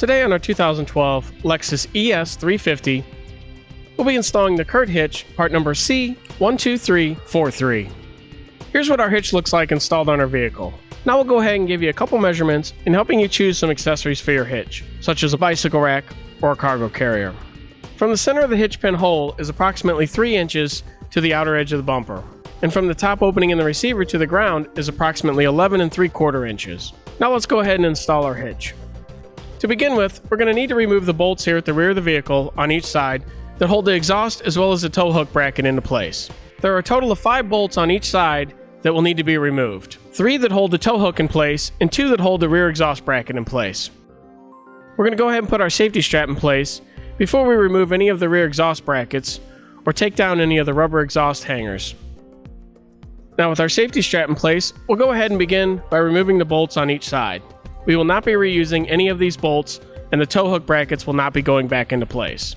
Today on our 2012 Lexus ES350, we'll be installing the Curt Hitch, part number C12343. Here's what our hitch looks like installed on our vehicle. Now we'll go ahead and give you a couple measurements in helping you choose some accessories for your hitch, such as a bicycle rack or a cargo carrier. From the center of the hitch pin hole is approximately 3 inches to the outer edge of the bumper, and from the top opening in the receiver to the ground is approximately 11 3/4 inches. Now let's go ahead and install our hitch. To begin with, we're going to need to remove the bolts here at the rear of the vehicle on each side that hold the exhaust as well as the tow hook bracket into place. There are a total of 5 bolts on each side that will need to be removed. 3 that hold the tow hook in place and 2 that hold the rear exhaust bracket in place. We're going to go ahead and put our safety strap in place before we remove any of the rear exhaust brackets or take down any of the rubber exhaust hangers. Now with our safety strap in place, we'll go ahead and begin by removing the bolts on each side. We will not be reusing any of these bolts, and the tow hook brackets will not be going back into place.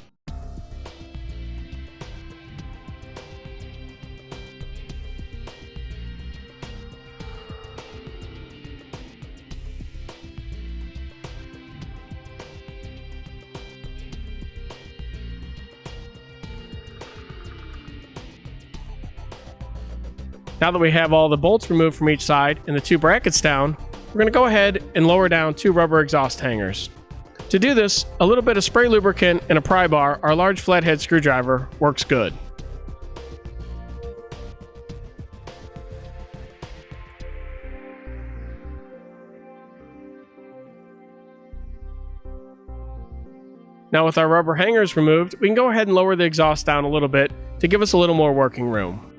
Now that we have all the bolts removed from each side and the 2 brackets down, we're going to go ahead and lower down 2 rubber exhaust hangers. To do this, a little bit of spray lubricant and a pry bar, our large flathead screwdriver, works good. Now with our rubber hangers removed, we can go ahead and lower the exhaust down a little bit to give us a little more working room.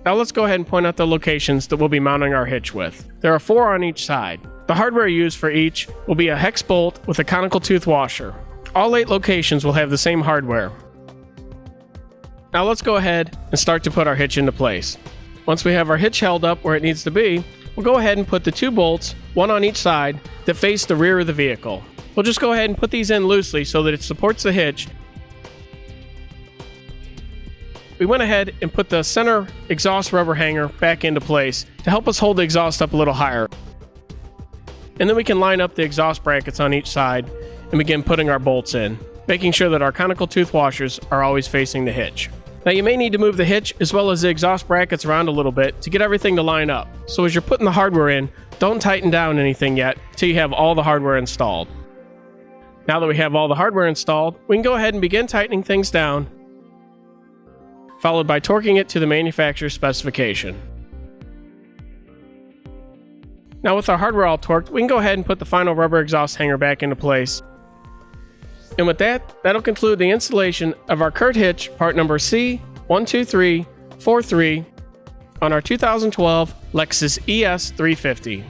Now let's go ahead and point out the locations that we'll be mounting our hitch with. There are 4 on each side. The hardware used for each will be a hex bolt with a conical tooth washer. All 8 locations will have the same hardware. Now let's go ahead and start to put our hitch into place. Once we have our hitch held up where it needs to be, we'll go ahead and put the 2 bolts, 1 on each side, that face the rear of the vehicle. We'll just go ahead and put these in loosely so that it supports the hitch. We went ahead and put the center exhaust rubber hanger back into place to help us hold the exhaust up a little higher. And then we can line up the exhaust brackets on each side and begin putting our bolts in, making sure that our conical tooth washers are always facing the hitch. Now you may need to move the hitch as well as the exhaust brackets around a little bit to get everything to line up. So as you're putting the hardware in, don't tighten down anything yet until you have all the hardware installed. Now that we have all the hardware installed, we can go ahead and begin tightening things down, followed by torquing it to the manufacturer's specification. Now with our hardware all torqued, we can go ahead and put the final rubber exhaust hanger back into place. And with that, that'll conclude the installation of our Curt Hitch part number C12343 on our 2012 Lexus ES350.